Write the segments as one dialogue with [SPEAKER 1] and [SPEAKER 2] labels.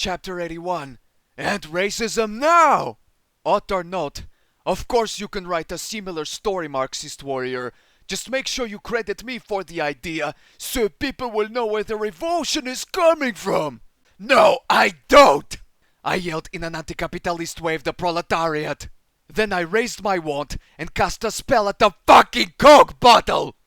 [SPEAKER 1] Chapter 81. And racism now! Author note. Of course you can write a similar story, Marxist warrior. Just make sure you credit me for the idea, so people will know where the revolution is coming from. No, I don't! I yelled in an anti-capitalist way of the proletariat. Then I raised my wand and cast a spell at the fucking Coke bottle!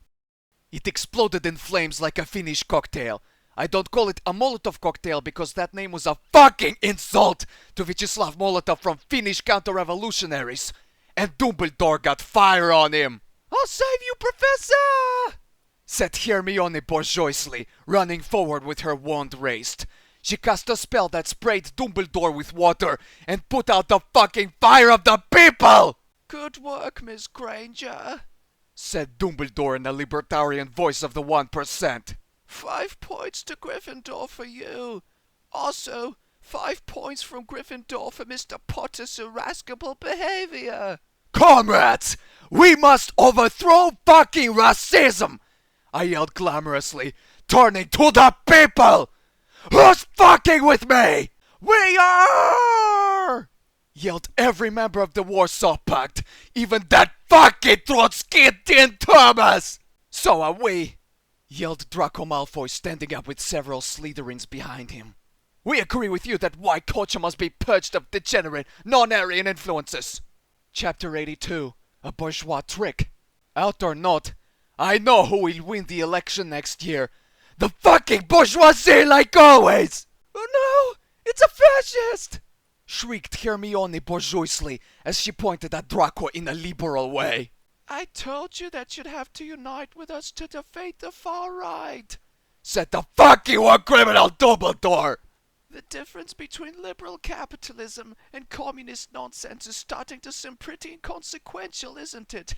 [SPEAKER 1] It exploded in flames like a Finnish cocktail. I don't call it a Molotov cocktail because that name was a fucking insult to Vyacheslav Molotov from Finnish counter-revolutionaries. And Dumbledore got fire on him. I'll save you, Professor! Said Hermione bourgeoisly, running forward with her wand raised. She cast a spell that sprayed Dumbledore with water and put out the fucking fire of the people! Good work, Miss Granger, said Dumbledore in the libertarian voice of the 1%. 5 points to Gryffindor for you. Also, 5 points from Gryffindor for Mr. Potter's irascible behavior. Comrades! We must overthrow fucking racism! I yelled glamorously, turning to the people! Who's fucking with me? We are! Yelled every member of the Warsaw Pact, even that fucking Trotsky-tin Thomas! So are we, yelled Draco Malfoy, standing up with several Slytherins behind him. We agree with you that white culture must be purged of degenerate, non-Aryan influences. Chapter 82. A bourgeois trick. Out or not, I know who will win the election next year. The fucking bourgeoisie, like always! Oh no! It's a fascist! Shrieked Hermione bourgeoisly as she pointed at Draco in a liberal way. I told you that you'd have to unite with us to defeat the far right, said the fucking war criminal Dumbledore. The difference between liberal capitalism and communist nonsense is starting to seem pretty inconsequential, isn't it?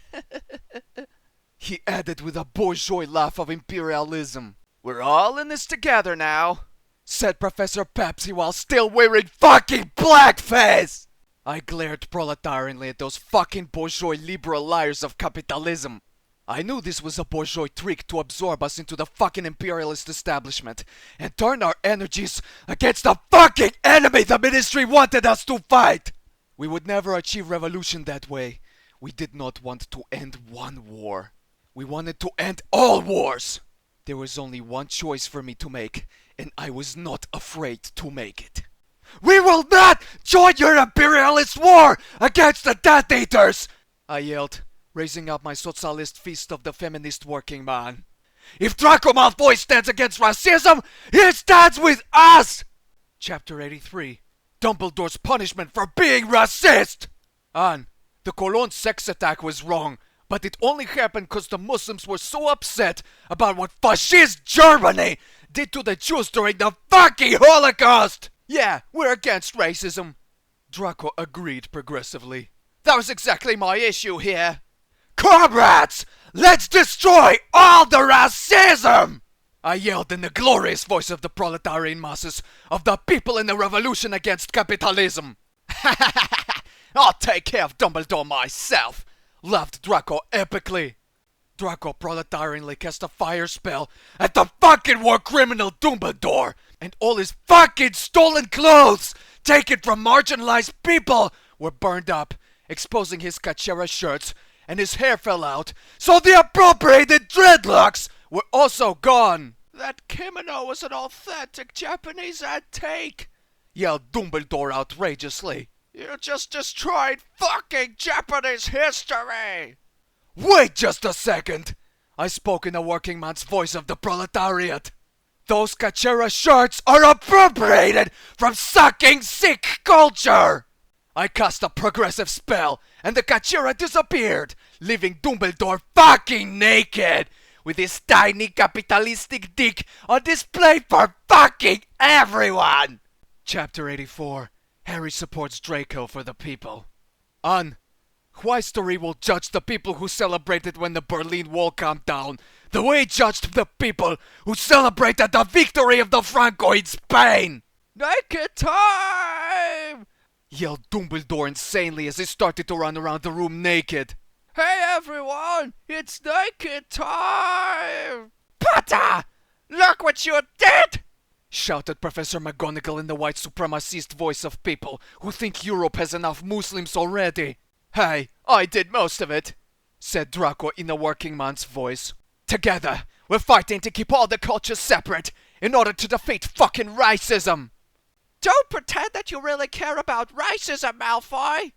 [SPEAKER 1] He added with a bourgeois laugh of imperialism. We're all in this together now, said Professor Pepsi while still wearing fucking blackface. I glared proletarianly at those fucking bourgeois liberal liars of capitalism. I knew this was a bourgeois trick to absorb us into the fucking imperialist establishment and turn our energies against the fucking enemy the ministry wanted us to fight. We would never achieve revolution that way. We did not want to end one war. We wanted to end all wars. There was only one choice for me to make, and I was not afraid to make it. We will not join your imperialist war against the Death Eaters! I yelled, raising up my socialist fist of the feminist working man. If Draco Malfoy stands against racism, he stands with us! Chapter 83. Dumbledore's punishment for being racist! Anne, the Cologne sex attack was wrong, but it only happened because the Muslims were so upset about what fascist Germany did to the Jews during the fucking Holocaust! Yeah, we're against racism. Draco agreed progressively. That was exactly my issue here. Comrades! Let's destroy all the racism! I yelled in the glorious voice of the proletarian masses, of the people in the revolution against capitalism. I'll take care of Dumbledore myself, laughed Draco epically. Draco proletarianly cast a fire spell at the fucking war criminal Dumbledore, and all his fucking stolen clothes, taken from marginalized people, were burned up, exposing his Kachera shirts, and his hair fell out, so the appropriated dreadlocks were also gone. That kimono was an authentic Japanese antique, yelled Dumbledore outrageously. You just destroyed fucking Japanese history! Wait just a second! I spoke in a working man's voice of the proletariat. Those Kachera shirts are appropriated from sucking sick culture! I cast a progressive spell, and the Kachera disappeared, leaving Dumbledore fucking naked, with his tiny capitalistic dick on display for fucking everyone! Chapter 84. Harry supports Draco for the people. Anne, history will judge the people who celebrated when the Berlin Wall came down, the way it judged the people who celebrated the victory of the Franco in Spain! Naked time! Yelled Dumbledore insanely as he started to run around the room naked. Hey everyone, it's naked time! Potter! Look what you did! shouted Professor McGonagall in the white supremacist voice of people who think Europe has enough Muslims already. Hey, I did most of it, said Draco in a working man's voice. Together, we're fighting to keep all the cultures separate in order to defeat fucking racism. Don't pretend that you really care about racism, Malfoy,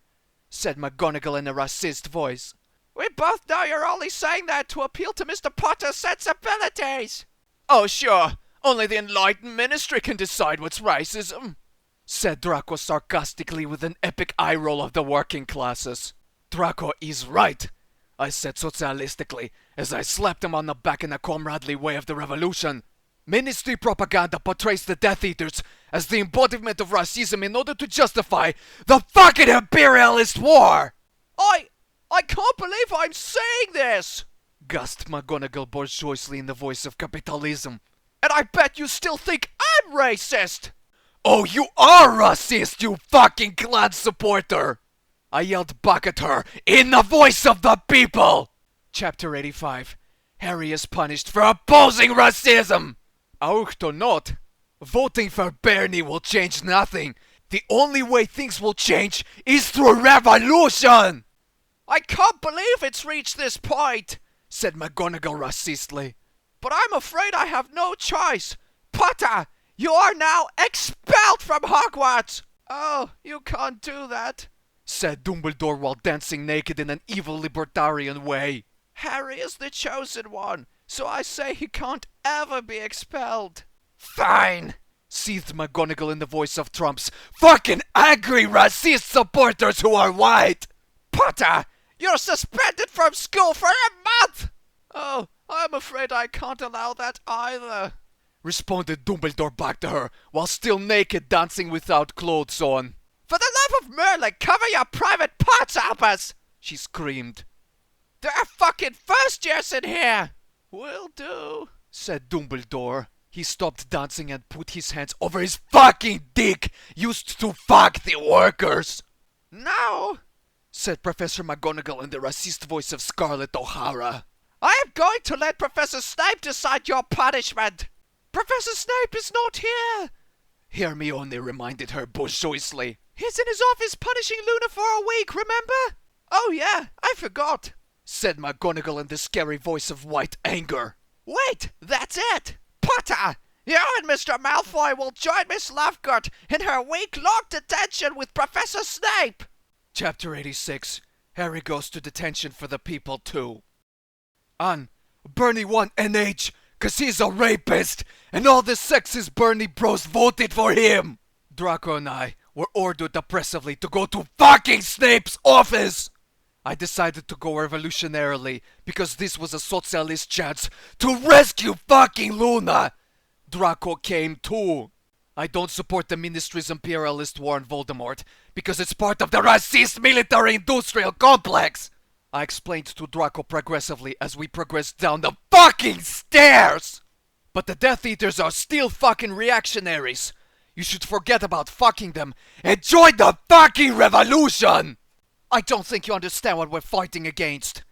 [SPEAKER 1] said McGonagall in a racist voice. We both know you're only saying that to appeal to Mr. Potter's sensibilities. Oh sure, only the enlightened ministry can decide what's racism, said Draco sarcastically with an epic eye roll of the working classes. Draco is right, I said socialistically as I slapped him on the back in a comradely way of the revolution. Ministry propaganda portrays the Death Eaters as the embodiment of racism in order to justify the fucking imperialist war! I can't believe I'm saying this! Gasped McGonagall bourgeoisly in the voice of capitalism. And I bet you still think I'm racist! Oh, you are racist, you fucking Klan supporter! I yelled back at her in the voice of the people! Chapter 85. Harry is punished for opposing racism! Auch not. Voting for Bernie will change nothing. The only way things will change is through revolution! I can't believe it's reached this point, said McGonagall racistly. But I'm afraid I have no choice. Potter, you are now expelled from Hogwarts! Oh, you can't do that, said Dumbledore while dancing naked in an evil libertarian way. Harry is the chosen one, so I say he can't ever be expelled. Fine, seethed McGonagall in the voice of Trump's fucking angry racist supporters who are white. Potter, you're suspended from school for a month! Oh, I'm afraid I can't allow that either, responded Dumbledore back to her, while still naked dancing without clothes on. For the love of Merlin, cover your private parts, Albus! She screamed. There are fucking first years in here! Will do, said Dumbledore. He stopped dancing and put his hands over his fucking dick used to fuck the workers. Now, said Professor McGonagall in the racist voice of Scarlett O'Hara, I am going to let Professor Snape decide your punishment. Professor Snape is not here, Hermione reminded her bourgeoisly. He's in his office punishing Luna for a week, remember? Oh yeah, I forgot, said McGonagall in the scary voice of white anger. Wait, that's it! Potter, you and Mr. Malfoy will join Miss Lovegood in her week-long detention with Professor Snape! Chapter 86. Harry goes to detention for the people too. Bernie won NH, cause he's a rapist, and all the sexist Bernie bros voted for him! Draco and I were ordered oppressively to go to fucking Snape's office! I decided to go revolutionarily because this was a socialist chance to rescue fucking Luna! Draco came too. I don't support the Ministry's imperialist war on Voldemort because it's part of the racist military-industrial complex! I explained to Draco progressively as we progressed down the fucking stairs! But the Death Eaters are still fucking reactionaries! You should forget about fucking them and join the fucking revolution! I don't think you understand what we're fighting against,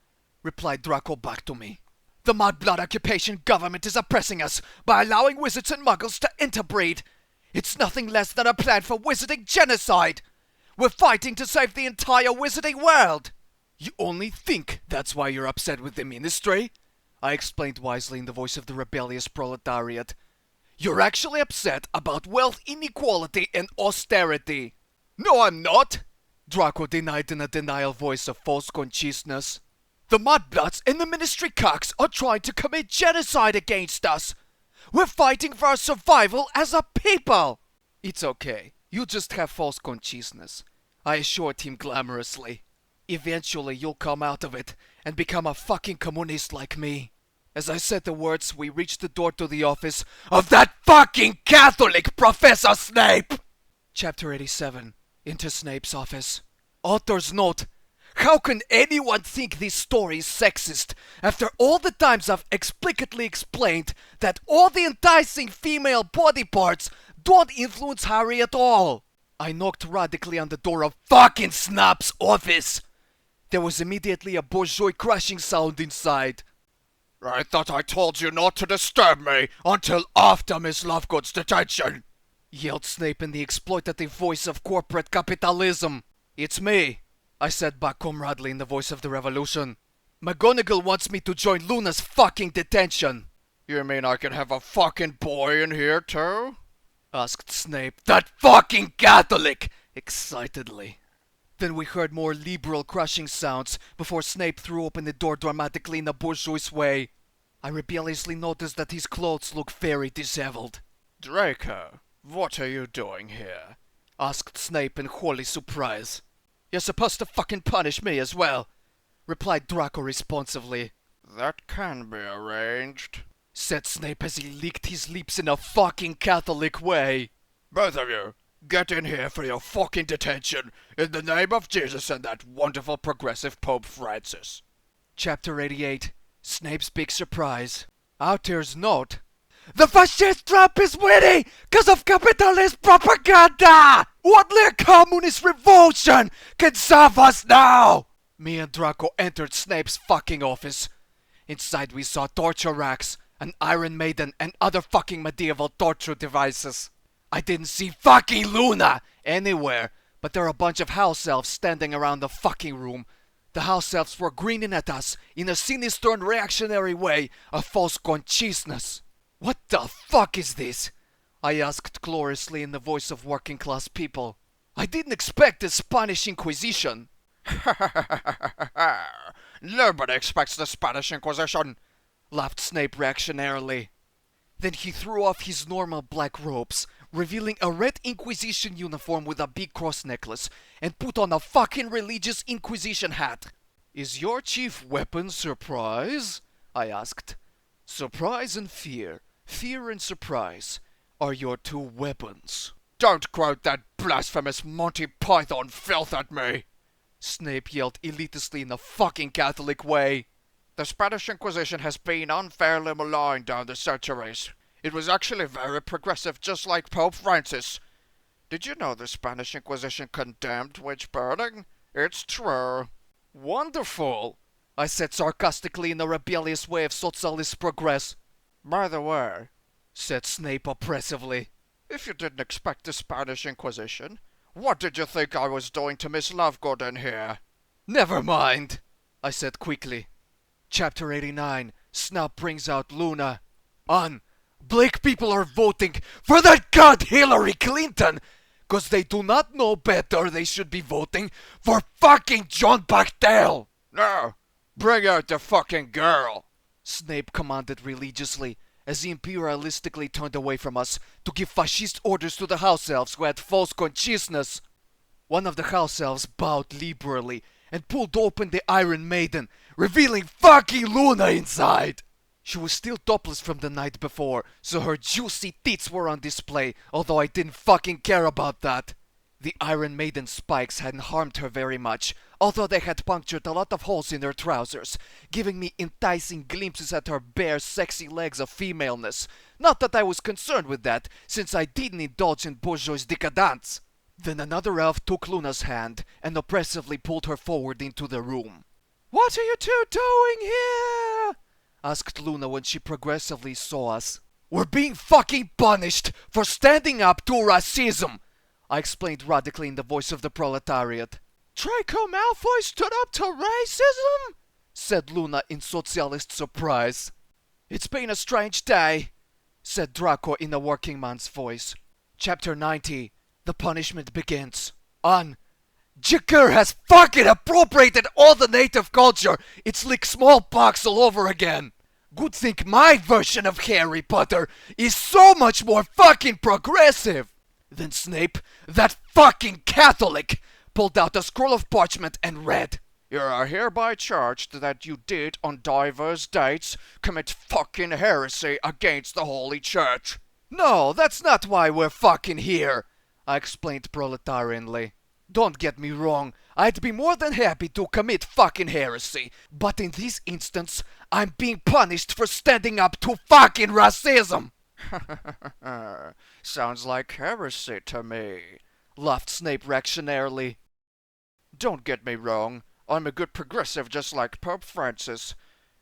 [SPEAKER 1] replied Draco back to me. The Mudblood occupation government is oppressing us by allowing wizards and muggles to interbreed. It's nothing less than a plan for wizarding genocide. We're fighting to save the entire wizarding world. You only think that's why you're upset with the Ministry? I explained wisely in the voice of the rebellious proletariat. You're actually upset about wealth inequality and austerity. No, I'm not, Draco denied in a denial voice of false consciousness. The Mudbloods and the Ministry cocks are trying to commit genocide against us. We're fighting for our survival as a people. It's okay. You just have false consciousness, I assured him glamorously. Eventually you'll come out of it and become a fucking communist like me. As I said the words, we reached the door to the office of that fucking Catholic Professor Snape! Chapter 87. Into Snape's office. Author's note. How can anyone think this story is sexist after all the times I've explicitly explained that all the enticing female body parts don't influence Harry at all? I knocked radically on the door of fucking Snap's office. There was immediately a bourgeois crashing sound inside. I thought I told you not to disturb me until after Miss Lovegood's detention, yelled Snape in the exploitative voice of corporate capitalism. It's me, I said back comradely in the voice of the revolution. McGonagall wants me to join Luna's fucking detention. You mean I can have a fucking boy in here too? Asked Snape. That fucking Catholic! Excitedly. Then we heard more liberal crushing sounds before Snape threw open the door dramatically in a bourgeois way. I rebelliously noticed that his clothes looked very disheveled. Draco, what are you doing here? Asked Snape in holy surprise. You're supposed to fucking punish me as well, replied Draco responsively. That can be arranged, said Snape as he licked his lips in a fucking Catholic way. Both of you, get in here for your fucking detention, in the name of Jesus and that wonderful progressive Pope Francis. Chapter 88, Snape's Big Surprise. Author's note. The fascist Trump is winning because of capitalist propaganda! Only a communist revolution can save us now! Me and Draco entered Snape's fucking office. Inside we saw torture racks, an Iron Maiden, and other fucking medieval torture devices. I didn't see fucking Luna anywhere, but there were a bunch of house elves standing around the fucking room. The house elves were grinning at us in a sinister and reactionary way of false consciousness. What the fuck is this? I asked gloriously in the voice of working class people. I didn't expect the Spanish Inquisition. Nobody expects the Spanish Inquisition, laughed Snape reactionarily. Then he threw off his normal black robes, revealing a red Inquisition uniform with a big cross necklace, and put on a fucking religious Inquisition hat. Is your chief weapon surprise? I asked. Surprise and fear. Fear and surprise are your two weapons. Don't quote that blasphemous Monty Python filth at me! Snape yelled elitistly in a fucking Catholic way. The Spanish Inquisition has been unfairly maligned down the centuries. It was actually very progressive, just like Pope Francis. Did you know the Spanish Inquisition condemned witch burning? It's true. Wonderful, I said sarcastically in a rebellious way of socialist progress. By the way, said Snape oppressively, if you didn't expect the Spanish Inquisition, what did you think I was doing to Miss Lovegood in here? Never mind, I said quickly. Chapter 89, Snap brings out Luna. Black people are voting for that god Hillary Clinton! 'Cause they do not know better, they should be voting for fucking John Bachtel! No, bring out the fucking girl! Snape commanded religiously, as he imperialistically turned away from us to give fascist orders to the house elves who had false consciousness. One of the house elves bowed liberally and pulled open the Iron Maiden, revealing fucking Luna inside! She was still topless from the night before, so her juicy tits were on display, although I didn't fucking care about that. The Iron Maiden spikes hadn't harmed her very much, although they had punctured a lot of holes in her trousers, giving me enticing glimpses at her bare, sexy legs of femaleness. Not that I was concerned with that, since I didn't indulge in bourgeois decadence. Then another elf took Luna's hand and oppressively pulled her forward into the room. "What are you two doing here?" asked Luna when she progressively saw us. "We're being fucking punished for standing up to racism," I explained radically in the voice of the proletariat. "Draco Malfoy stood up to racism?" said Luna in socialist surprise. "It's been a strange day," said Draco in a working man's voice. Chapter 90, The Punishment Begins. Jakir has fucking appropriated all the native culture. It's like smallpox all over again. Good thing my version of Harry Potter is so much more fucking progressive. Then Snape, that fucking Catholic, pulled out a scroll of parchment and read, "You are hereby charged that you did on diverse dates commit fucking heresy against the Holy Church." "No, that's not why we're fucking here," I explained proletarianly. "Don't get me wrong, I'd be more than happy to commit fucking heresy, but in this instance, I'm being punished for standing up to fucking racism!" "Sounds like heresy to me," laughed Snape reactionarily. "Don't get me wrong, I'm a good progressive just like Pope Francis.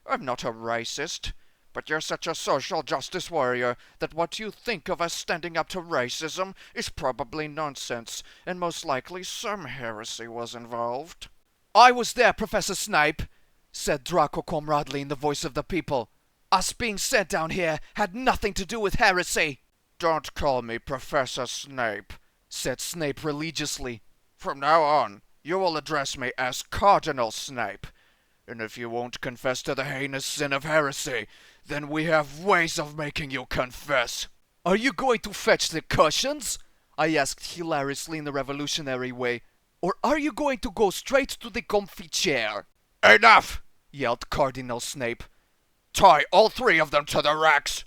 [SPEAKER 1] I'm not a racist, but you're such a social justice warrior that what you think of as standing up to racism is probably nonsense, and most likely some heresy was involved. I was there, Professor Snape, said Draco comradely in the voice of the people. Us being sent down here had nothing to do with heresy. Don't call me Professor Snape, said Snape religiously. From now on, you will address me as Cardinal Snape. And if you won't confess to the heinous sin of heresy, then we have ways of making you confess. Are you going to fetch the cushions? I asked hilariously in the revolutionary way. Or are you going to go straight to the comfy chair? Enough! Yelled Cardinal Snape. Tie all three of them to the racks!